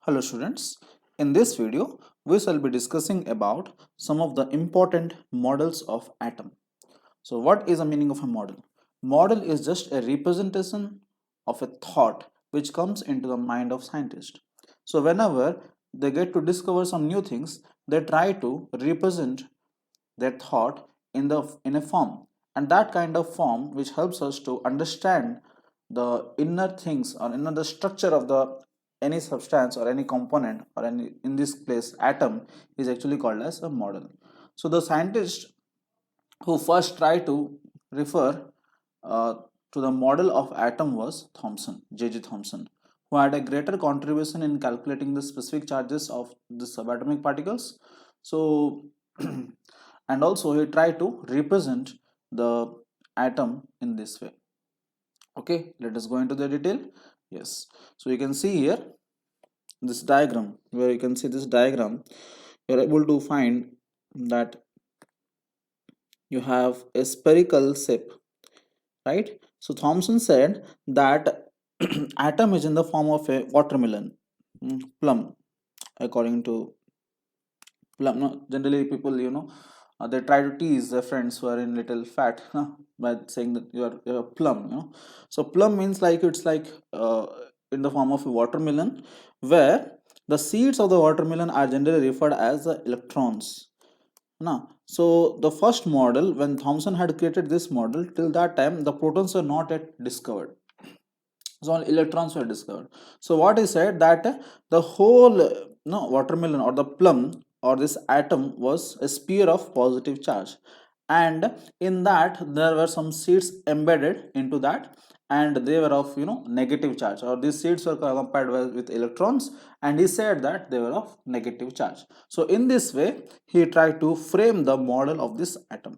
Hello students, in this video we shall be discussing about some of the important models of atom. So what is the meaning of a model? Model is just a representation of a thought which comes into the mind of scientists. So whenever they get to discover some new things, they try to represent their thought in a form, and that kind of form which helps us to understand the inner things or inner the structure of the any substance or any component or any in this place atom is actually called as a model. So the scientist who first tried to refer uh, to the model of atom was Thomson, J.J. Thomson, who had a greater contribution in calculating the specific charges of the subatomic particles. So, and also he tried to represent the atom in this way. Okay, let us go into the detail. Yes, so you can see here this diagram, where you can see this diagram, you're able to find that you have a spherical shape, right? So Thomson said that atom is in the form of a watermelon, plum, according to plum. No, generally people, they try to tease their friends who are in little fat by saying that you're a plum, So plum means like it's like in the form of a watermelon, where the seeds of the watermelon are generally referred as the electrons. Now, so the first model, when Thomson had created this model, till that time the protons were not yet discovered. So only electrons were discovered. So what he said that the whole no watermelon or the plum or this atom was a sphere of positive charge, and in that there were some seeds embedded into that, and they were of negative charge, or these seeds were compared with electrons, and he said that they were of negative charge. So in this way he tried to frame the model of this atom.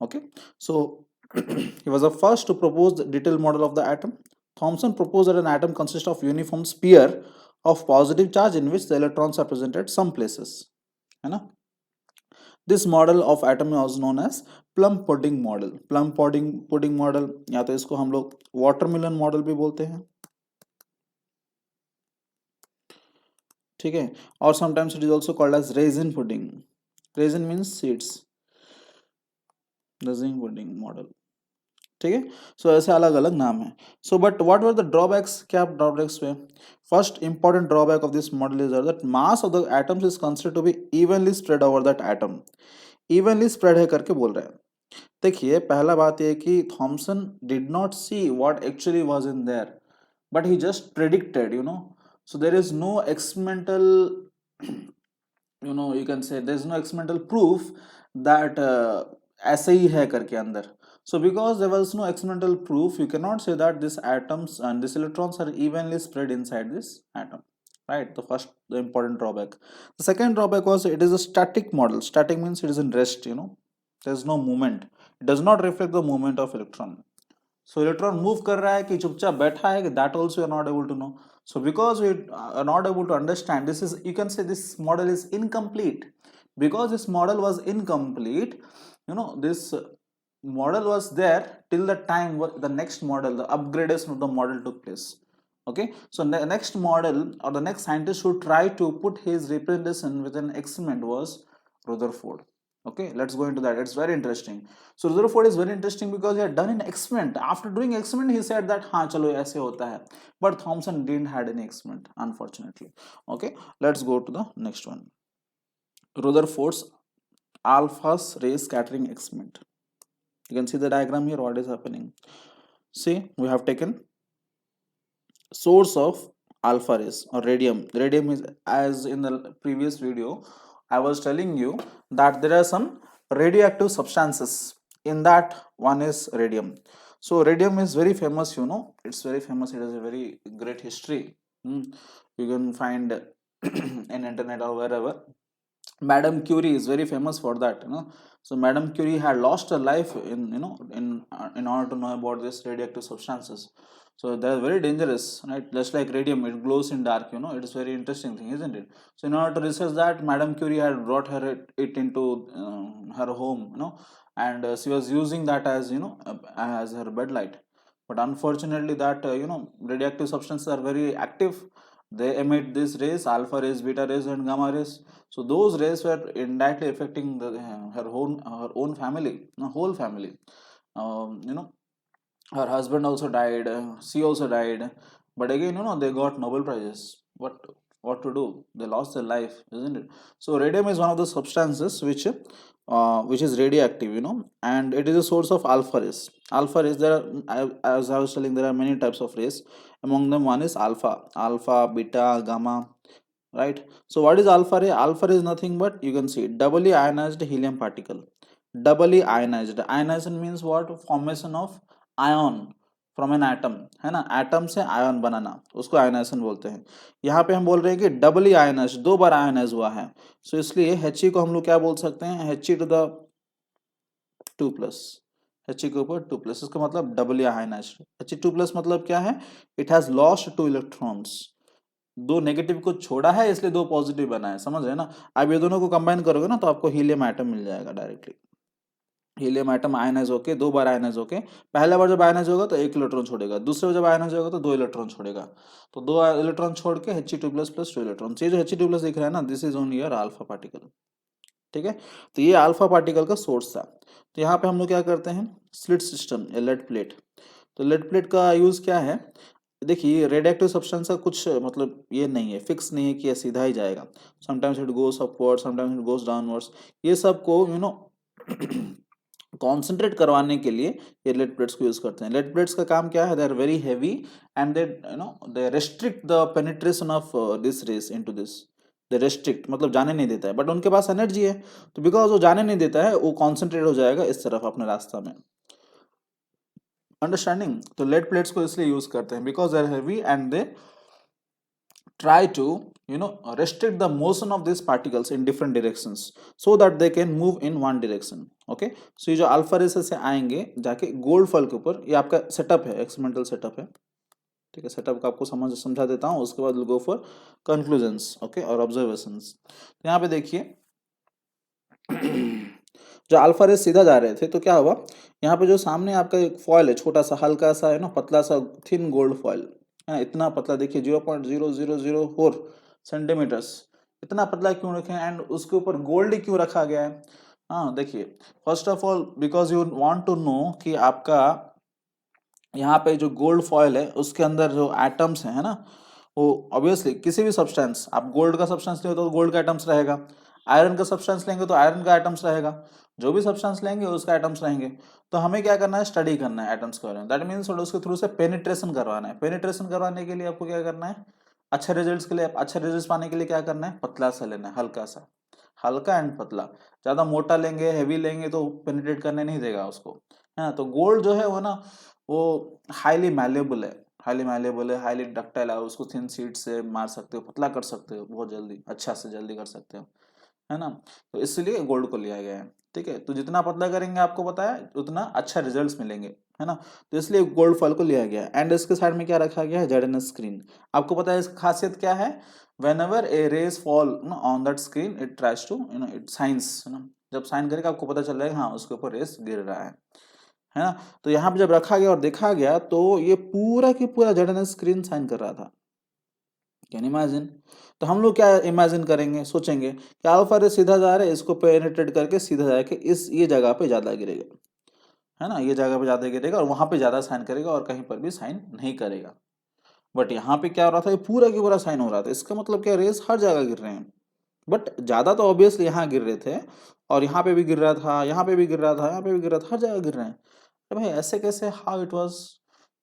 Okay, so he was the first to propose the detailed model of the atom. Thomson proposed that an atom consists of uniform sphere of positive charge in which the electrons are present at some places. है ना? This model of atom was known as plum pudding model. Plum pudding model, या तो इसको हम लोग watermelon model भी बोलते हैं, ठीक है? Or sometimes it is also called as raisin pudding. Raisin means seeds. Raisin pudding model. ठीक है, सो ऐसे अलग अलग नाम है. So but what were the drawbacks, क्या ड्रॉबैक्स हुए? First important drawback of this model is that mass of the atoms is considered to be evenly spread over that atom. Evenly spread है करके बोल रहे हैं. देखिए पहला बात ये कि Thomson did not see what actually was in there, but he just predicted, so there is no experimental, you can say there is no experimental proof that ऐसे ही है करके अंदर. So because there was no experimental proof, you cannot say that these atoms and these electrons are evenly spread inside this atom, right? The important drawback. The second drawback was it is a static model. Static means it is in rest, there is no movement. It does not reflect the movement of electron. So electron move कर रहा है कि चुपचाप बैठा है, that also you are not able to know. So because we are not able to understand, this is, you can say this model is incomplete. Because this model was incomplete, this model was there till the time the next model, the upgradation of the model took place. Okay, so the next model or the next scientist who tried to put his representation with an experiment was Rutherford. Okay, let's go into that. It's very interesting. So Rutherford is very interesting because he had done an experiment. After doing experiment, he said that हाँ चलो ऐसे होता है. But Thomson didn't had any experiment, unfortunately. Okay, let's go to the next one. Rutherford's alpha ray scattering experiment. You can see the diagram here. What is happening? See, we have taken source of alpha rays or radium. Radium is, as in the previous video I was telling you, that there are some radioactive substances. In that one is radium. So radium is very famous, it's very famous. It has a very great history. You can find in internet or wherever. Madame Curie is very famous for that, So Madame Curie had lost her life in order to know about this radioactive substances. So they're very dangerous, right? Just like radium, it glows in dark, It is very interesting thing, isn't it? So in order to research that, Madame Curie had brought it into her home, and she was using that as as her bed light. But unfortunately, that radioactive substances are very active, they emit this rays, alpha rays, beta rays, and gamma rays. So those rays were indirectly affecting her own family, whole family. You know, her husband also died, she also died, but again, they got Nobel prizes. What to do? They lost their life, isn't it? So radium is one of the substances which is radioactive, and it is a source of alpha rays. Alpha rays, as I was telling, there are many types of rays. Among them, one is alpha, beta, gamma, right? So what is alpha ray? Alpha ray is nothing but, you can see, doubly ionized helium particle. Doubly ionized. Ionization means what? Formation of ion from an atom, है ना, atom से ion बनाना, उसको ionization बोलते हैं। यहाँ पे हम बोल रहे हैं कि डबली आयनाइज, 2 बार आयनाइज हुआ है, सो इसलिए He को हम लोग क्या बोल सकते हैं? He टू द 2+, He के ऊपर 2+, इसका मतलब डबली आयनाइज। He2+ मतलब क्या है? It has lost 2 electrons, 2 negative को छोड़ा है, इसलिए 2 पॉजिटिव बना है, समझ रहे ना? अब ये दोनों को कंबाइन करोगे ना, तो आपको हीलियम एटम मिल जाएगा डायरेक्टली। हीलियम एटम आयनाइज होके, 2 बार आयनाइज होके, पहला बार जब आयनाइज होगा तो 1 इलेक्ट्रॉन छोड़ेगा, दूसरे बार जब आयनाइज होगा तो 2 इलेक्ट्रॉन छोड़ेगा, तो 2 इलेक्ट्रॉन छोड़ के He2+ + 2 इलेक्ट्रॉन। ये जो He2+ दिख रहा है ना, this is only your alpha particle, ठीक है? तो ये अल्फा पार्टिकल का सोर्स था। तो यहाँ पे हम लोग क्या करते हैं? स्लिट सिस्टम या लेड प्लेट। तो लेड प्लेट का यूज क्या है? देखिए, रेडिएक्टिव सब्सटेंस का कुछ मतलब ये नहीं है, फिक्स नहीं है कि ये सीधा ही जाएगा। Sometimes it goes upward, sometimes it goes downwards. ये सब को कॉन्सेंट्रेट करवाने के लिए ये लेड प्लेट्स को यूज करते हैं। लेड प्लेट्स का काम क्या है? They are very heavy and they restrict the penetration of this rays into this. They restrict मतलब जाने नहीं देता है, बट उनके पास एनर्जी है, तो बिकॉज वो जाने नहीं देता है, वो कॉन्सेंट्रेट हो जाएगा इस तरफ अपने रास्ता में। अंडरस्टैंडिंग? तो लेड प्लेट्स को इसलिए यूज करते हैं because they are heavy and they try to restrict the motion of these particles in different directions so that they can move in one direction. Okay, so ये जो alpha race से आएंगे जाके gold fall के ऊपर, ये आपका setup है, एक्सपेरिमेंटल सेटअप है, ठीक है? सेटअप का आपको समझा देता हूँ, उसके बाद गो फॉर कंक्लूजन्स, ओके, और ऑब्जर्वेशंस। तो यहाँ पे देखिए जो अल्फा रेस सीधा जा रहे थे तो क्या हुआ? यहाँ पे जो सामने आपका एक फॉयल है, छोटा सा, हल्का सा, पतला सा थिन गोल्ड फॉयल है, इतना पतला, देखिए 0.0004 सेंटीमीटर्स, इतना पतला क्यों रखे हैं? एंड उसके ऊपर गोल्ड क्यों रखा गया है? हाँ, देखिए, first of all because you want to know कि आपका यहाँ पे जो गोल्ड फॉयल है उसके अंदर जो एटम्स है ना, वो ऑब्वियसली किसी भी सब्सटेंस, आप गोल्ड का सब्सटेंस लेते हो तो गोल्ड का एटम्स रहेगा, आयरन का सब्सटेंस लेंगे तो आयरन का एटम्स रहेगा, जो भी सब्सटेंस लेंगे उसका एटम्स रहेंगे। तो हमें क्या करना है? स्टडी करना है एटम्स के बारे में। दैट मीन्स उसके थ्रू से पेनिट्रेशन करवाना है। पेनिट्रेशन करवाने के लिए आपको क्या करना है? अच्छे रिजल्ट्स के लिए, अच्छे रिजल्ट्स पाने के लिए क्या करना है? पतला सा लेना है, हल्का सा, हल्का एंड पतला। ज्यादा मोटा लेंगे, हैवी लेंगे तो पेनिट्रेट करने नहीं देगा उसको, है ना? तो गोल्ड जो है वो ना, वो हाईली मैलेबल है, हाईली मैलेबल है, हाईली डक्टाइल है, उसको थिन शीट से मार सकते हो, पतला कर सकते हो बहुत जल्दी, अच्छा से जल्दी कर सकते हो, है ना? तो इसलिए गोल्ड को लिया गया है, ठीक है? तो जितना पतला करेंगे, आपको पता है, उतना अच्छा रिजल्ट्स मिलेंगे, है ना? तो इसलिए गोल्ड फॉल को लिया गया है। एंड इसके साइड में क्या रखा गया है? जेडएनएस स्क्रीन। आपको पता है इसकी खासियत क्या है? whenever a rays fall on that screen, it tries to it signs, जब साइन करेगा आपको पता चल जाएगा हाँ उसके ऊपर रेस गिर रहा है ना? तो यहाँ पे जब रखा गया और देखा गया तो ये पूरा की पूरा जेडएनएस स्क्रीन साइन कर रहा था। Can imagine? तो हम लोग क्या इमेजिन करेंगे, सोचेंगे कि अल्फा रे सीधा जा रहा है, इसको पेनिट्रेट करके सीधा जाके ये जगह पे ज्यादा गिरेगा, है ना? ये जगह पे ज्यादा गिरेगा और वहां पे ज्यादा साइन करेगा और कहीं पर भी साइन नहीं करेगा। बट यहाँ पे क्या हो रहा था? ये पूरा की पूरा साइन हो रहा था। इसका मतलब क्या? रेस हर जगह गिर रहे हैं, बट ज्यादा तो ऑब्वियसली यहाँ गिर रहे थे, और यहाँ पे भी गिर रहा था, यहाँ पे भी गिर रहा था, यहाँ पे भी गिर रहा था, हर जगह गिर रहे हैं। अरे भाई ऐसे कैसे? How it was?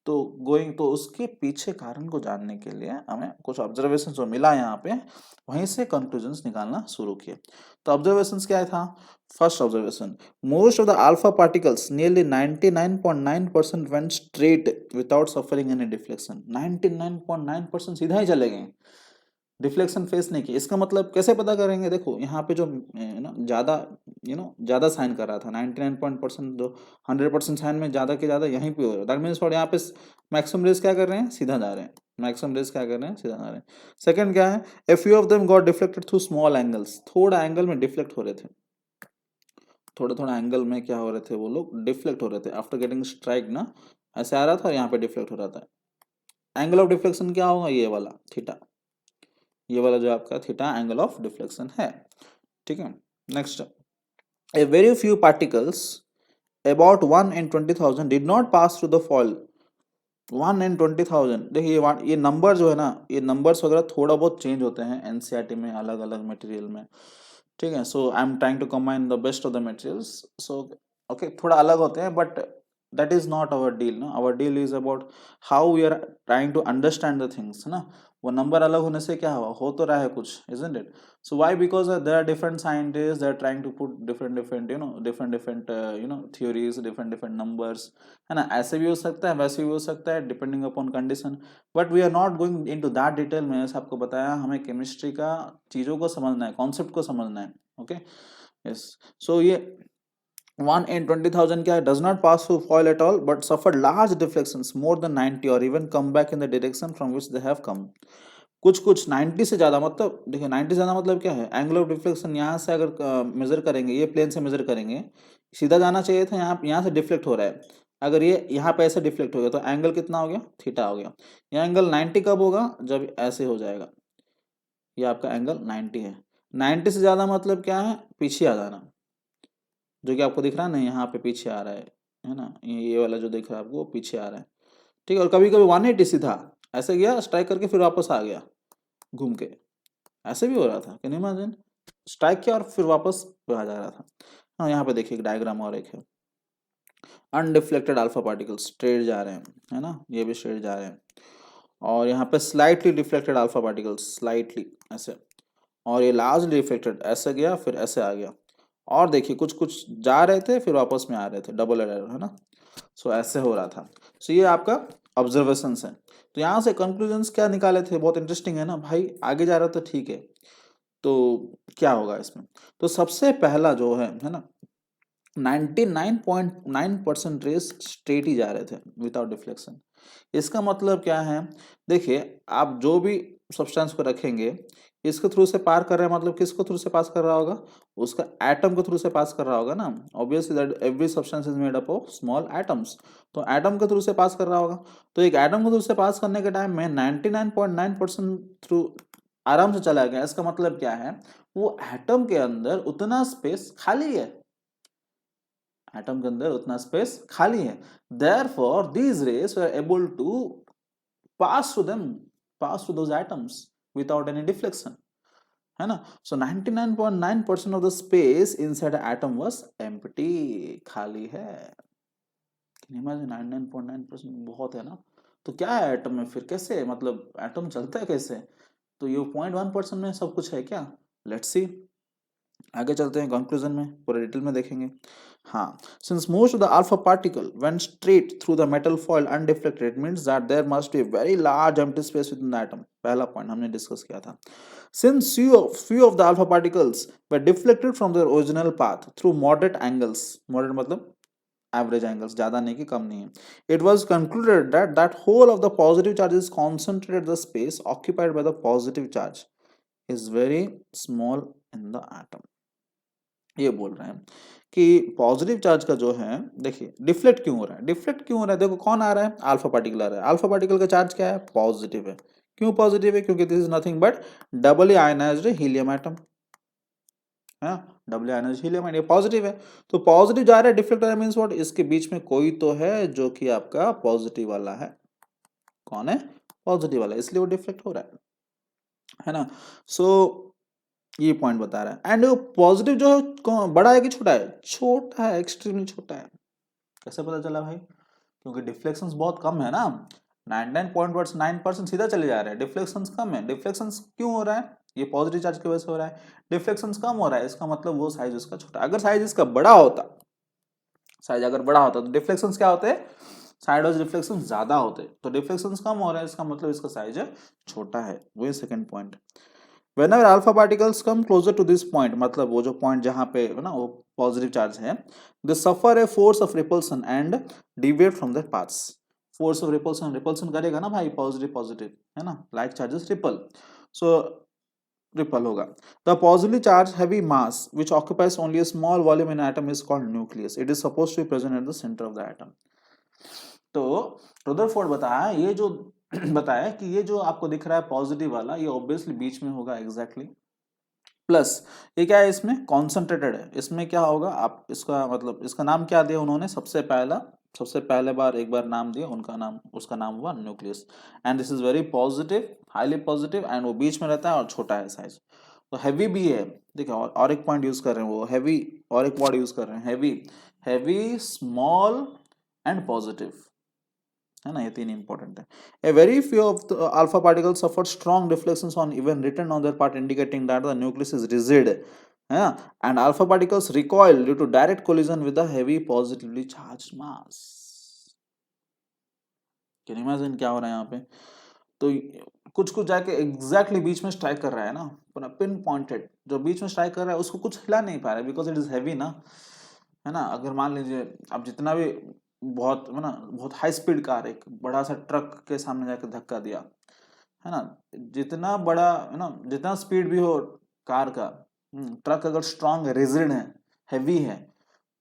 तो गोइंग, तो उसके पीछे कारण को जानने के लिए हमें कुछ ऑब्जर्वेशन जो मिला यहाँ पे, वहीं से कंक्लूजन्स निकालना शुरू किए। तो ऑब्जर्वेशंस क्या था? First observation, most of the alpha particles nearly 99.9% went straight without suffering any deflection. 99.9% सीधा ही चले गए, डिफ्लेक्शन फेस नहीं की। इसका मतलब कैसे पता करेंगे? देखो यहाँ पे जो ज्यादा ज्यादा साइन कर रहा था, 99% जो 100% साइन में ज्यादा के ज्यादा यहीं पे हो रहा है। दैट मीन्स यहाँ पे मैक्सिमम रेस क्या कर रहे हैं? सीधा जा रहे हैं। मैक्सिमम रेस क्या कर रहे हैं? सीधा जा रहे हैं। सेकंड क्या है? A few of them got deflected through small angles. थोड़ा एंगल में डिफ्लेक्ट हो रहे थे, थोड़ा थोड़ा एंगल में क्या हो रहे थे? वो लोग डिफ्लेक्ट हो रहे थे आफ्टर गेटिंग स्ट्राइक ना, ऐसे आ रहा था और यहाँ पे डिफ्लेक्ट हो रहा था। एंगल ऑफ डिफ्लेक्शन क्या होगा? ये वाला थीटा, ये वाला जो आपका थीटा एंगल ऑफ डिफ्लेक्शन है, ठीक है। Next, A very few particles about 1 in 20,000 did not pass through the fall. 1 in 20,000, देखिए ये नंबर जो है ना, ये नंबर्स वगैरह थोड़ा बहुत चेंज होते हैं एनसीईआरटी में, अलग अलग मटेरियल में, ठीक है। So I am trying to combine the best of the materials, so okay थोड़ा अलग होते हैं, but that is not our deal ना। Our deal is about how we are trying to understand the things, है ना। वो number अलग होने से क्या हुआ, हो तो रहा है कुछ, isn't it. So why? Because there are different scientists, they're trying to put different theories, different numbers, है ना। ऐसे भी हो सकता है, वैसे भी हो सकता है, depending upon condition. But we are not going into that detail. मैंने आपको बताया हमें केमिस्ट्री का चीज़ों को समझना है, कॉन्सेप्ट को समझना है, ओके। यस, सो ये 1 in 20,000 क्या है, does not pass through foil at all but suffer large deflections more than 90 और even come back in the direction from which they have come. कुछ 90 से ज़्यादा, मतलब देखिए 90 से ज़्यादा मतलब क्या है, एंगल ऑफ डिफ्लेक्शन यहाँ से अगर मेजर करेंगे, ये प्लेन से मेजर करेंगे, सीधा जाना चाहिए था, यहाँ से डिफ्लेक्ट हो रहा है। अगर ये यहाँ पे ऐसे डिफ्लेक्ट हो गया तो एंगल कितना हो गया, थीटा हो गया। ये एंगल 90 कब होगा, जब ऐसे हो जाएगा, ये आपका एंगल 90 है। 90 से ज़्यादा मतलब क्या है, पीछे आ जाना, जो कि आपको दिख रहा है ना, यहाँ पे पीछे आ रहा है ना, ये वाला जो दिख रहा है आपको वो पीछे आ रहा है, ठीक है। और कभी कभी 180 सीधा ऐसे गया, स्ट्राइक करके फिर वापस आ गया घूम के, ऐसे भी हो रहा था, कैन यू इमेजिन। स्ट्राइक किया और फिर वापस आ जा रहा था। हाँ, यहाँ पे देखिए एक डायग्राम और एक है, अनडिफ्लेक्टेड अल्फा पार्टिकल्स स्ट्रेट जा रहे हैं, है ना, ये भी स्ट्रेट जा रहे हैं। और यहाँ पे slightly deflected alpha particles, slightly ऐसे, और ये लार्जली डिफ्लेक्टेड, ऐसे गया फिर ऐसे आ गया। और देखिए कुछ कुछ जा रहे थे फिर वापस में आ रहे थे, डबल एरर, है ना। सो ऐसे हो रहा था। सो ये आपका ऑब्जर्वेशन है। तो यहाँ से कंक्लूजन्स क्या निकाले थे, बहुत इंटरेस्टिंग है ना भाई, आगे जा रहा तो ठीक है। तो क्या होगा इसमें, तो सबसे पहला जो है ना, 99.9% रेस स्ट्रेट ही जा रहे थे विदाउट डिफ्लेक्शन। इसका मतलब क्या है, देखिए आप जो भी सब्सटेंस को रखेंगे, इसके थ्रू से पार कर रहे हैं, मतलब किसको थ्रू से पास कर रहा होगा, उसका एटम के थ्रू से पास कर रहा होगा ना। Obviously that every substance is made up of small atoms, तो एटम के थ्रू से पास कर रहा होगा। तो एक एटम के थ्रू से पास करने के टाइम में 99.9% थ्रू आराम से चला गया। इसका मतलब क्या है, वो एटम के अंदर उतना स्पेस खाली है, एटम के अंदर उतना स्पेस खाली है। therefore these rays were able to pass through them, pass through those atoms without any deflection, है ना। so 99.9% of the space inside the atom was empty, खाली है। इमेजिन 99.9% बहुत है ना। तो क्या है एटम में फिर, कैसे मतलब एटम चलता है कैसे, तो ये 0.1% में सब कुछ है क्या। लेट्स सी, आगे चलते हैं कंक्लूजन में, पूरे डिटेल में देखेंगे। हाँ, since most of the alpha particle went straight through the metal foil undeflected, it means that there must be a very large empty space within the atom। पहला point हमने डिस्कस किया था। Since few of the alpha particles were deflected from their original path through moderate angles, moderate मतलब average angles, ज्यादा नहीं कि कम नहीं है, it was concluded that that whole of the positive charge is concentrated the space occupied by the positive charge is very small in the atom। ये बोल रहे हैं कि पॉजिटिव चार्ज का जो है, देखिए डिफ्लेक्ट क्यों हो रहा है, डिफ्लेक्ट क्यों हो रहा है, देखो कौन आ रहा है, अल्फा पार्टिकल आ रहा है। अल्फा पार्टिकल का चार्ज क्या है, पॉजिटिव है। क्यों पॉजिटिव है, क्योंकि this is nothing but doubly ionised helium atom, है डबली आयनाइज्ड हीलियम एटम, ये पॉजिटिव है। तो पॉजिटिव जा रहा है, डिफ्लेक्ट हो रहा है, मींस व्हाट, इसके बीच में कोई तो है जो कि आपका पॉजिटिव वाला है। कौन है, पॉजिटिव वाला, इसलिए वो डिफ्लेक्ट हो रहा है ना। सो ये पॉइंट बता रहा है। एंड पॉजिटिव जो है बड़ा है कि छोटा है, छोटा है, एक्सट्रीमली छोटा है। कैसे पता चला भाई, क्योंकि डिफ्लेक्शंस बहुत कम है ना, 99.9% सीधा चले जा रहे हैं, डिफ्लेक्शंस कम है। डिफ्लेक्शंस क्यों हो रहा है, ये पॉजिटिव चार्ज की वजह से हो रहा है। डिफ्लेक्शंस कम हो रहा है, इसका मतलब वो साइज उसका छोटा। अगर साइज इसका बड़ा होता, साइज अगर बड़ा होता तो डिफ्लेक्शंस क्या होते, साइड वाइज डिफ्लेक्शन ज्यादा होते। तो डिफ्लेक्शंस कम हो रहा है, इसका मतलब इसका साइज छोटा है, वही second point. whenever alpha particles come closer to this point, मतलब वो जो पॉइंट जहां पे है ना वो पॉजिटिव चार्ज है, they suffer a force of repulsion and deviate from their paths। force of repulsion, repulsion करेगा ना भाई, पॉजिटिव पॉजिटिव, है ना, like charges repel, so repel होगा। the positively charged heavy mass which occupies only a small volume in atom is called nucleus। it is supposed to be present at the center of the atom। तो Rutherford बताया ये जो बताया कि ये जो आपको दिख रहा है पॉजिटिव वाला, ये ऑब्वियसली बीच में होगा एग्जैक्टली। प्लस ये क्या है, इसमें कॉन्सेंट्रेटेड है। इसमें क्या होगा, आप इसका मतलब इसका नाम क्या दिया उन्होंने, सबसे पहले बार एक बार नाम दिया, उनका नाम, उसका नाम हुआ nucleus. And this is very positive, highly positive, and वो बीच में रहता है और छोटा है साइज। तो हैवी भी है, देखिए और एक पॉइंट यूज कर रहे हैं वो हैवी, और एक वर्ड यूज कर रहे हैं heavy, heavy, small and positive, है ना, ये तीन इंपॉर्टेंट है। A very few of the alpha particles suffer strong reflections on even return on their part indicating that the nucleus is rigid, है ना, and alpha particles recoil due to direct collision with the heavy positively charged mass. Can you imagine क्या हो रहा है यहाँ पे। तो कुछ कुछ जाके एग्जैक्टली बीच में स्ट्राइक कर रहा है ना, पूरा पिन पॉइंटेड, जो बीच में स्ट्राइक कर रहा है उसको कुछ हिला नहीं पा रहा है, बिकॉज इट इज हैवी ना, है ना। अगर मान लीजिए आप जितना भी बहुत, है ना, बहुत हाई स्पीड कार एक बड़ा सा ट्रक के सामने जाकर धक्का दिया, है ना, जितना बड़ा, है ना, जितना स्पीड भी हो कार का, ट्रक अगर स्ट्रांग है, रिजिड है, हैवी है,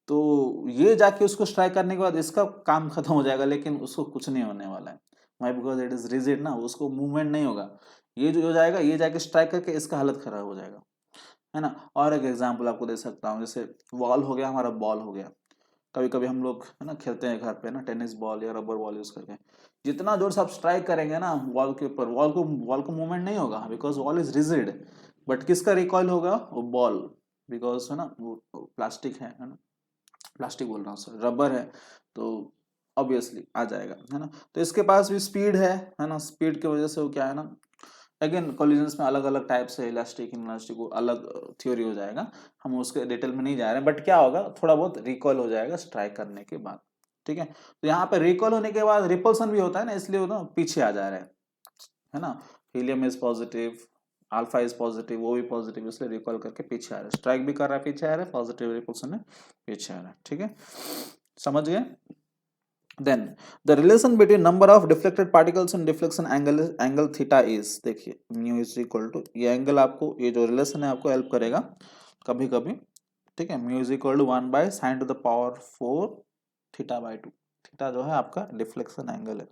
तो ये जाके उसको स्ट्राइक करने के बाद इसका काम खत्म हो जाएगा, लेकिन उसको कुछ नहीं होने वाला है। Why, because it is rigid ना, उसको मूवमेंट नहीं होगा। ये जो हो जाएगा, ये जाके स्ट्राइक करके इसका हालत खराब हो जाएगा, है ना। और एक एग्जांपल आपको दे सकता हूँ, जैसे वॉल हो गया, हमारा बॉल हो गया। कभी कभी हम लोग, है ना, खेलते हैं घर पे ना, टेनिस बॉल या रबर बॉल यूज करके, जितना जोर से आप स्ट्राइक करेंगे ना वॉल के ऊपर, वॉल को मूवमेंट नहीं होगा, because wall is rigid. But किसका रिकॉइल होगा, वो बॉल, बिकॉज, है ना, वो प्लास्टिक है ना, प्लास्टिक बोल रहा हूँ सर, रबर है, तो ऑब्वियसली आ जाएगा, है ना। तो इसके पास भी स्पीड है ना, स्पीड की वजह से वो क्या है ना, अगेन कोलिजन्स में अलग अलग टाइप से इलास्टिक इलास्टिक को अलग थ्योरी हो जाएगा, हम उसके डिटेल में नहीं जा रहे हैं, बट क्या होगा, थोड़ा बहुत रिकॉल हो जाएगा स्ट्राइक करने के बाद, ठीक है। तो यहाँ पे रिकॉल होने के बाद रिपल्सन भी होता है ना, इसलिए वो ना पीछे आ जा रहे हैं, है ना। Helium is positive, alpha is positive, वो भी पॉजिटिव, इसलिए रिकॉल करके पीछे आ रहा है, स्ट्राइक भी कर रहा है, पीछे आ रहा है, पॉजिटिव रिपल्सन है, पीछे आ रहा है, ठीक है, समझ गए। Then the relation between number of deflected particles and deflection angle theta is, देखिए mu is equal to, ये एंगल आपको, ये जो रिलेशन है आपको हेल्प करेगा कभी कभी, ठीक है। mu is equal to 1 by sin to the power 4 theta by 2, theta जो है आपका डिफ्लेक्शन एंगल है,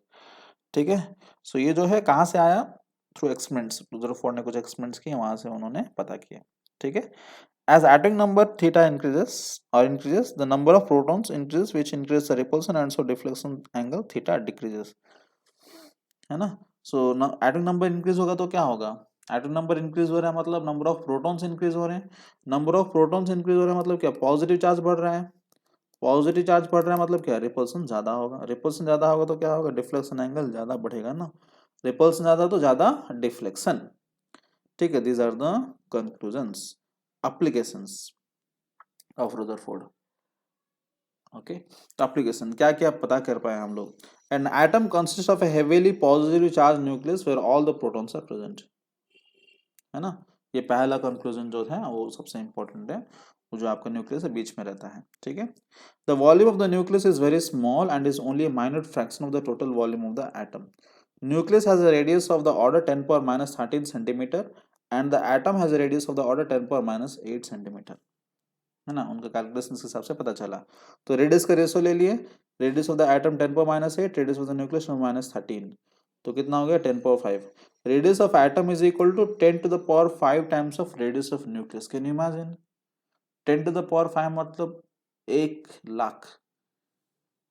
ठीक है। सो ये जो है कहाँ से आया, थ्रू एक्सपेरिमेंट्स, रुदरफोर्ड ने कुछ एक्सपेरिमेंट्स किए, वहां से उन्होंने पता किया, ठीक है। As atomic number theta increases, the number of protons increases, which increases the repulsion, and so deflection angle theta decreases, है ना। So atomic number increase होगा तो क्या होगा, एटॉमिक नंबर इंक्रीज हो रहा है मतलब नंबर ऑफ प्रोटॉन्स इंक्रीज हो रहे हैं, नंबर ऑफ प्रोटॉन्स इंक्रीज हो रहा है मतलब क्या, पॉजिटिव चार्ज बढ़ रहा है, पॉजिटिव चार्ज बढ़ रहा है मतलब क्या, रिपल्सन ज्यादा होगा, रिपल्सन ज्यादा होगा तो क्या होगा, डिफ्लेक्शन एंगल ज्यादा बढ़ेगा ना, रिपल्सन ज्यादा तो ज्यादा डिफ्लेक्शन, ठीक है। These are the conclusions, applications of Rutherford, okay. तो एप्लीकेशन क्या क्या पता कर पाए हम लोग, an atom consist of a heavily positively charge nucleus where all the protons are present, है ना। ये पहला कंक्लूजन जो है वो सबसे इंपॉर्टेंट है, वो जो आपका न्यूक्लियस है बीच में रहता है, ठीक है। The volume of the nucleus is very small and is only a minor fraction of the total volume of the atom. Nucleus has a radius of the order 10 power minus 13 centimetre and the atom has a radius of the order 10 power minus 8 centimetre, है ना, उनका calculation के हिसाब से पता चला। तो radius का रेशियो ले लिए, radius of the atom 10 power minus 8, radius of the nucleus minus 13, तो कितना हो गया 10 power 5। Radius of atom is equal to 10 to the power 5 times of radius of nucleus, can you imagine, 10 to the power 5 मतलब 1 लाख,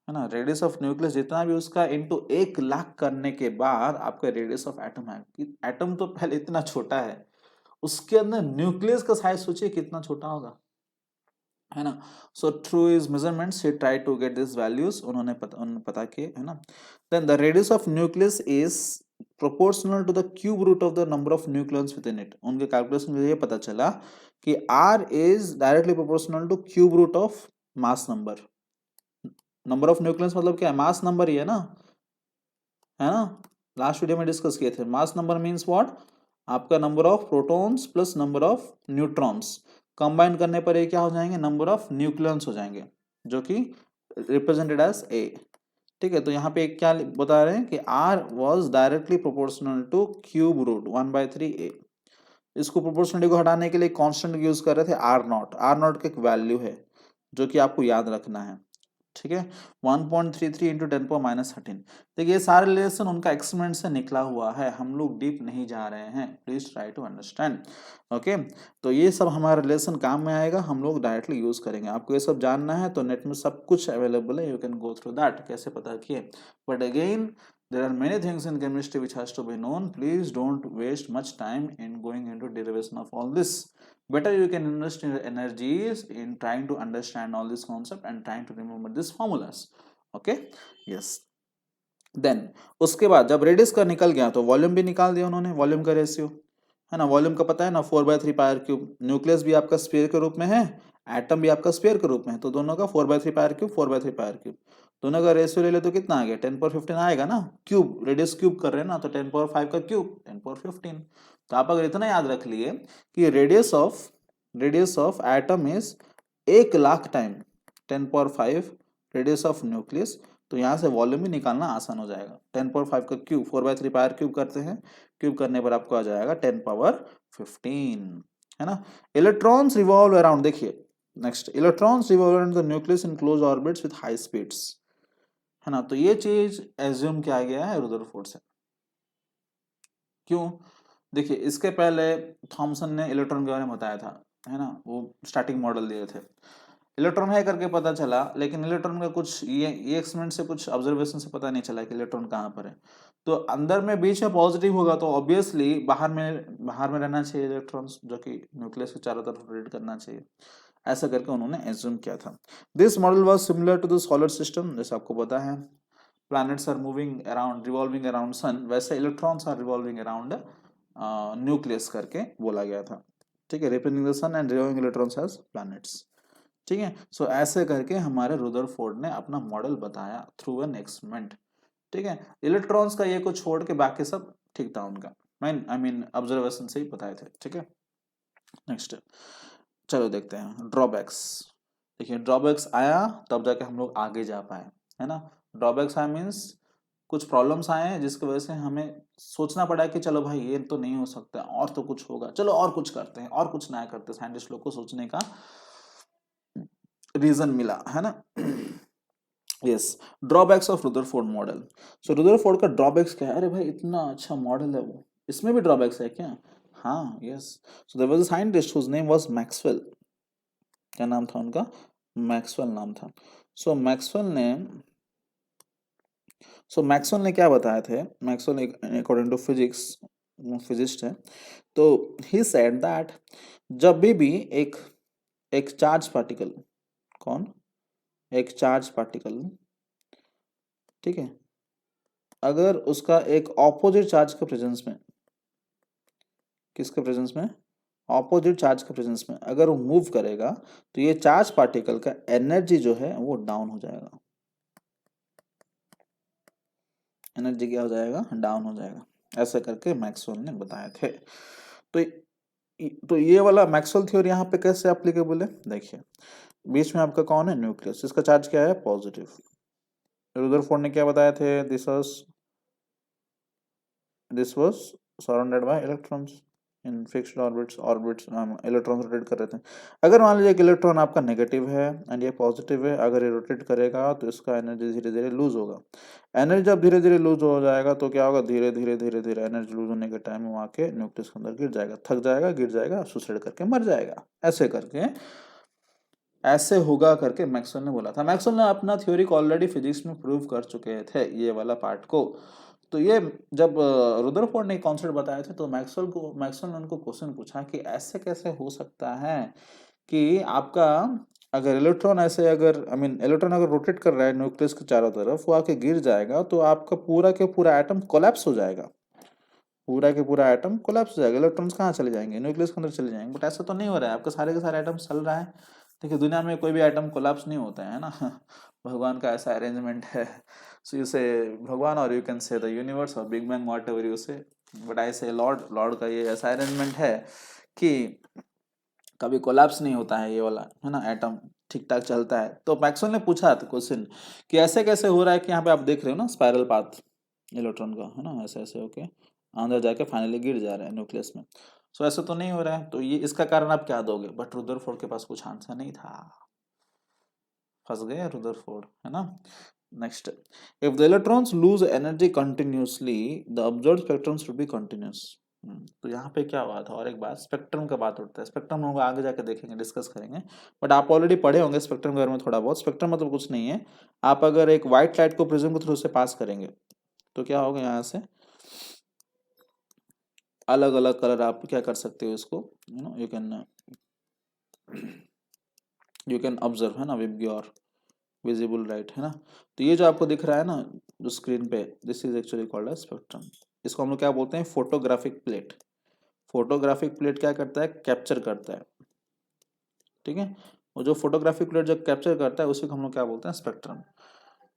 है ना। Radius of nucleus जितना भी उसका इनटू 1 लाख करने के बाद आपका रेडियस ऑफ एटम है, एटम तो पहले इतना छोटा है, उसके अंदर न्यूक्लियस का साइज सोचिए कितना छोटा होगा, है ना। So through his measurements he try to get this values, उन्होंने पता किए, है ना। Then the radius of nucleus is proportional to the cube root of the number of nucleus within it, उनके कैलकुलेशन में ये पता चला कि r is directly proportional to cube root of mass number, number of nucleus मतलब क्या है, mass number ही है ना, लास्ट वीडियो में डिस्कस किए थे। मास नंबर मीन्स व्हाट, आपका number of protons plus number of neutrons combine करने पर ये क्या हो जाएंगे, नंबर ऑफ न्यूक्लियंस हो जाएंगे, जो कि रिप्रेजेंटेड एज ए, ठीक है। तो यहाँ पे क्या बता रहे हैं कि r was directly proportional to cube root 1/3 a, इसको प्रोपोर्शनलिटी को हटाने के लिए कांस्टेंट यूज कर रहे थे r नॉट, r नॉट का एक वैल्यू है जो कि आपको याद रखना है, ठीक है, 1.33 इंटू 10⁻13। देखिए ये सारे रिलेशन उनका एक्सपेरिमेंट से निकला हुआ है, हम लोग डीप नहीं जा रहे हैं, please try to understand. Okay, तो ये सब हमारा रिलेशन काम में आएगा, हम लोग डायरेक्टली यूज करेंगे। आपको ये सब जानना है तो नेट में सब कुछ अवेलेबल है, you can go through that, कैसे पता किए। But again there are many things in chemistry which has to be known. Please don't waste much time in going into derivation of all this. Better you can invest in your energies in trying to understand all this concept and trying to remember these formulas. Okay, yes. Then उसके बाद जब radius का निकल गया तो volume भी निकाल दिया उन्होंने, वॉल्यूम का रेशियो है ना, वॉल्यूम का पता है ना, 4/3πr³। न्यूक्लियस भी आपका स्फीयर के रूप में है, एटम भी आपका स्फीयर के रूप में है, तो दोनों का 4/3πr³, 4/3πr³, दोनों का रेशियो ले ले तो कितना आ गया, 10⁻15 आएगा ना, क्यूब, रेडियस क्यूब कर रहे हैं ना, तो 10⁻5 का क्यूब 10⁻15। तो आप अगर इतना याद रख लिए कि radius of atom is 1,00,000 time 10⁻5 radius of nucleus, तो यहाँ से वॉल्यूम भी निकालना आसान हो जाएगा। 10⁻5 का क्यूब 4/3πr³ करते हैं, क्यूब करने पर आपको आ जाएगा 10⁻15, है ना। इलेक्ट्रॉन्स रिवॉल्व अराउंड, देखिए next, electrons revolve around the nucleus in close orbits with high speeds, है ना। तो ये चीज एज्यूम किया गया है रुदरफोर्ड से। क्यों? देखिए इसके पहले थॉमसन ने इलेक्ट्रॉन के बारे में बताया था, है ना, वो स्टार्टिंग मॉडल दिए थे, इलेक्ट्रॉन है करके पता चला, लेकिन इलेक्ट्रॉन का कुछ ये एक्सपेरिमेंट से, कुछ ऑब्जर्वेशन से पता नहीं चला कि इलेक्ट्रॉन कहाँ पर है। तो अंदर में बीच में पॉजिटिव होगा तो ऑब्वियसली बाहर में रहना चाहिए इलेक्ट्रॉन्स, जो कि न्यूक्लियस के चारों तरफ रोटेट करना चाहिए, ऐसा करके उन्होंने एज्यूम किया था। This model was similar to the solar system, जैसे आपको पता है planets are moving around, revolving around sun, वैसे electrons are revolving around nucleus करके बोला गया था। ठीक है, representing the sun and revolving electrons as planets. ठीक है, सो ऐसे करके हमारे रुदरफोर्ड ने अपना मॉडल बताया थ्रू एन एक्सपेरिमेंट। ठीक है, इलेक्ट्रॉन्स का ये को छोड़ के बाकी सब ठीक था उनका, आई मीन ऑब्जर्वेशन से ही बताए थे। ठीक है, नेक्स्ट चलो देखते हैं ड्रॉबैक्स। देखिए ड्रॉबैक्स आया तब जाके हम लोग आगे जा पाए, है ना। ड्रॉबैक्स आया मीन्स कुछ प्रॉब्लम्स आए हैं जिसकी वजह से हमें सोचना पड़ा कि चलो भाई ये तो नहीं हो सकता, और तो कुछ होगा, चलो और कुछ करते हैं, और कुछ नया करते हैं, साइंटिस्ट लोग को सोचने का रीजन मिला, है ना। Yes, drawbacks of Rutherford model. So Rutherford का ड्रॉबैक्स क्या है? अरे भाई इतना अच्छा मॉडल है वो, इसमें भी ड्रॉबैक्स है क्या? हाँ, yes. So there was a scientist whose name was Maxwell. क्या नाम था उनका? मैक्सवेल नाम था। सो मैक्सवेल ने क्या बताए थे? Maxwell according to physics, physicist है, तो ही सेड दैट जब भी एक एक चार्ज पार्टिकल, कौन? एक चार्ज पार्टिकल, ठीक है, अगर उसका एक ऑपोजिट चार्ज के प्रेजेंस में, किसके प्रेजेंस में? ऑपोजिट चार्ज के प्रेजेंस में अगर वो मूव करेगा तो ये चार्ज पार्टिकल का एनर्जी जो है वो डाउन हो जाएगा। एनर्जी क्या हो जाएगा? डाउन हो जाएगा। ऐसे करके मैक्सवेल ने बताए थे। तो ये वाला मैक्सवेल थ्योरी यहाँ पे कैसे एप्लीकेबल है? देखिए बीच में आपका कौन है? न्यूक्लियस, इसका चार्ज क्या है? पॉजिटिव। रुदरफोर्ड ने क्या बताए थे? This was surrounded by electrons in fixed orbits electron rotate कर रहे थे। अगर मान लीजिए कि इलेक्ट्रॉन आपका नेगेटिव है एंड ये पॉजिटिव है, अगर ये रोटेट करेगा तो इसका एनर्जी धीरे धीरे लूज होगा। एनर्जी जब धीरे धीरे लूज हो जाएगा तो क्या होगा? धीरे धीरे एनर्जी लूज होने के टाइम में वहाँ के न्यूक्लियस के अंदर गिर जाएगा, थक जाएगा, गिर जाएगा, सुसाइड करके मर जाएगा। ऐसे करके ऐसे होगा करके मैक्सवेल ने बोला था। मैक्सवेल ने अपना थ्योरी को ऑलरेडी फिजिक्स में प्रूव कर चुके थे, ये वाला पार्ट को। तो ये जब रुदरफोर्ड ने कॉन्सेप्ट बताए थे तो मैक्सवेल ने उनको क्वेश्चन पूछा कि ऐसे कैसे हो सकता है कि आपका अगर इलेक्ट्रॉन ऐसे, अगर आई मीन इलेक्ट्रॉन अगर रोटेट कर रहा है न्यूक्लियस के चारों तरफ, वो आके गिर जाएगा तो आपका पूरा के पूरा एटम कोलैप्स हो जाएगा, पूरा के पूरा एटम कोलैप्स हो जाएगा, इलेक्ट्रॉन्स कहाँ चले जाएंगे? न्यूक्लियस के अंदर चले जाएंगे। बट ऐसा तो नहीं हो रहा है, आपके सारे के सारे एटम चल रहा है। देखिए दुनिया में कोई भी एटम कोलैप्स नहीं होता है ना। भगवान का ऐसा अरेंजमेंट है। सो यू से भगवान, or you can say the universe or big bang, whatever you say, but I say Lord का ये ऐसा अरेंजमेंट है कि कभी कोलैप्स नहीं होता है ये वाला, है ना, एटम ठीक ठाक चलता है। तो मैक्सवेल ने पूछा था क्वेश्चन कि ऐसे कैसे हो रहा है कि यहाँ पे आप देख रहे हो ना स्पाइरल पाथ इलेक्ट्रॉन का, है ना, ऐसे ऐसे होके अंदर जाके फाइनली गिर जा रहा है न्यूक्लियस में। सो ऐसा तो नहीं हो रहा है, तो ये इसका कारण आप क्या दोगे? बट रुदरफोर्ड के पास कुछ आंसर नहीं था। फंस गए रुदरफोर्ड, है ना। Next, if the electrons loose energy continuously the observed spectrum should be continuous. तो यहाँ पे क्या हुआ था, और एक बात स्पेक्ट्रम का बात उठता है, स्पेक्ट्रम हम लोग आगे जाके देखेंगे, डिस्कस करेंगे, बट आप ऑलरेडी पढ़े होंगे स्पेक्ट्रम के बारे में थोड़ा बहुत। स्पेक्ट्रम मतलब कुछ नहीं है, आप अगर एक व्हाइट लाइट को प्रिज्म के थ्रू से पास करेंगे तो क्या होगा, यहाँ से अलग अलग कलर आप क्या कर सकते हो इसको, यू कैन ऑब्जर्व, है ना, विद योर विजिबल लाइट, है ना। तो ये जो आपको दिख रहा है ना जो स्क्रीन पे, this is actually called as spectrum. इसको हम लोग क्या बोलते हैं, फोटोग्राफिक प्लेट। फोटोग्राफिक प्लेट क्या करता है, कैप्चर करता है, ठीक है। वो जो फोटोग्राफिक प्लेट जो कैप्चर करता है उसी को हम लोग क्या बोलते हैं, स्पेक्ट्रम,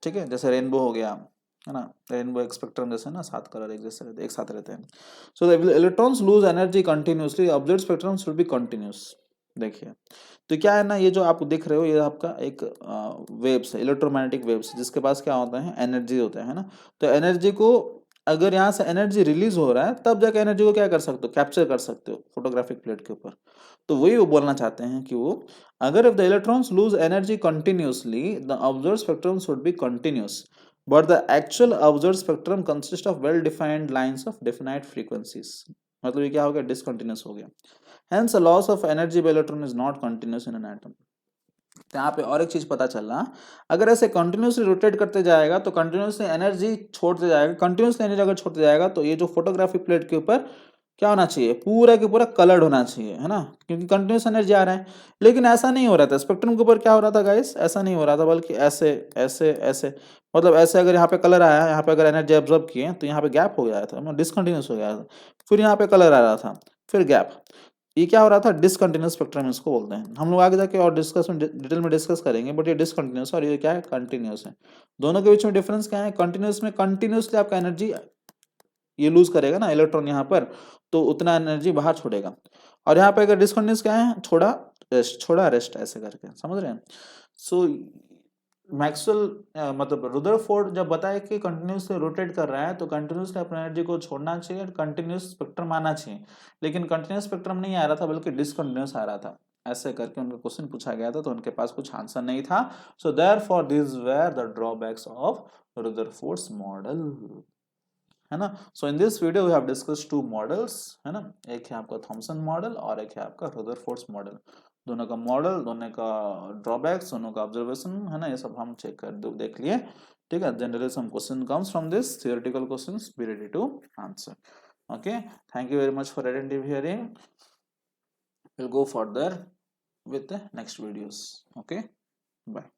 ठीक है। जैसे रेनबो हो गया, है ना, रेनबो एक स्पेक्ट्रम जैसे ना, 7 कलर एक जैसे रहते, एक साथ रहते हैं। So the electrons loose energy continuously, observe spectrum should be continuous. देखिए, तो क्या है ना, ये जो आप देख रहे हो ये आपका एक वेव्स है, इलेक्ट्रोमैग्नेटिक वेव्स, जिसके पास क्या होता है, एनर्जी होता है ना। तो एनर्जी को, अगर यहाँ से एनर्जी रिलीज हो रहा है तब जाकर एनर्जी को क्या कर सकते हो, कैप्चर कर सकते हो फोटोग्राफिक प्लेट के ऊपर। तो वही वो बोलना चाहते हैं कि वो, अगर if the electrons loose energy continuously the observe spectrum should be continuous, but the actual observed spectrum consists of well defined lines of definite frequencies। मतलब ये क्या हो गया, डिसकंटिन्यूस हो गया। hence a loss of energy by electron is not continuous in an atom। तो यहाँ पे और एक चीज पता चला, अगर ऐसे कंटिन्यूसली रोटेट करते जाएगा तो कंटिन्यूसली एनर्जी छोड़ते जाएगा, कंटिन्यूसली एनर्जी अगर छोड़ते जाएगा तो ये जो फोटोग्राफिक प्लेट के ऊपर क्या होना चाहिए, पूरा के पूरा कलर्ड होना चाहिए, है ना, क्योंकि कंटिन्यूस एनर्जी आ रहा है। लेकिन ऐसा नहीं हो रहा था स्पेक्ट्रम के ऊपर, क्या हो रहा था गाइस, ऐसा नहीं हो रहा था, बल्कि ऐसे ऐसे ऐसे, मतलब ऐसे अगर यहाँ पे कलर आया, यहाँ पे अगर एनर्जी ऑब्जर्व किए तो यहाँ पे गैप हो गया था, डिसकंटिन्यूस हो गया था, फिर यहाँ पे कलर आ रहा था, फिर गैप, ये क्या हो रहा था, डिसकंटिन्यूस स्पेक्ट्रम इसको बोलते हैं। हम लोग आगे जाके और डिटेल में डिस्कस करेंगे, बट ये डिसकंटिन्यूस और ये क्या है, कंटिन्यूस है। दोनों के बीच में डिफरेंस क्या है, कंटिन्यूस में कंटिन्यूसली आपका एनर्जी ये लूज करेगा ना इलेक्ट्रॉन यहाँ पर, तो उतना एनर्जी बाहर छोड़ेगा। और यहाँ पे अगर डिसकंटिन्यूस क्या है, छोड़ा रेस्ट, छोड़ा रेस्ट, ऐसे करके, समझ रहे हैं। सो मैक्सवेल मतलब रुदरफोर्ड जब बताया कि कंटिन्यूसली रोटेट कर रहा है तो कंटिन्यूसली अपनी एनर्जी को छोड़ना चाहिए, कंटिन्यूस स्पेक्ट्रम आना चाहिए। लेकिन कंटिन्यूस स्पेक्ट्रम नहीं आ रहा था, बल्कि डिसकंटिन्यूस आ रहा था। ऐसे करके उनका क्वेश्चन पूछा गया था तो उनके पास कुछ आंसर नहीं था। So therefore this were the drawbacks of Rutherford's model, है ना। So in this video we have discuss two models, है ना, एक है आपका थॉमसन मॉडल और एक है आपका रुदरफोर्ड्स मॉडल। दोनों का मॉडल, दोनों का ड्रॉबैक्स, दोनों का ऑब्जर्वेशन, है ना, ये सब हम चेक कर देख लिए, ठीक है। Generally some question comes from this theoretical questions, be ready to answer. Okay, thank you very much for attentive hearing. Will go further with the next videos। Okay, bye।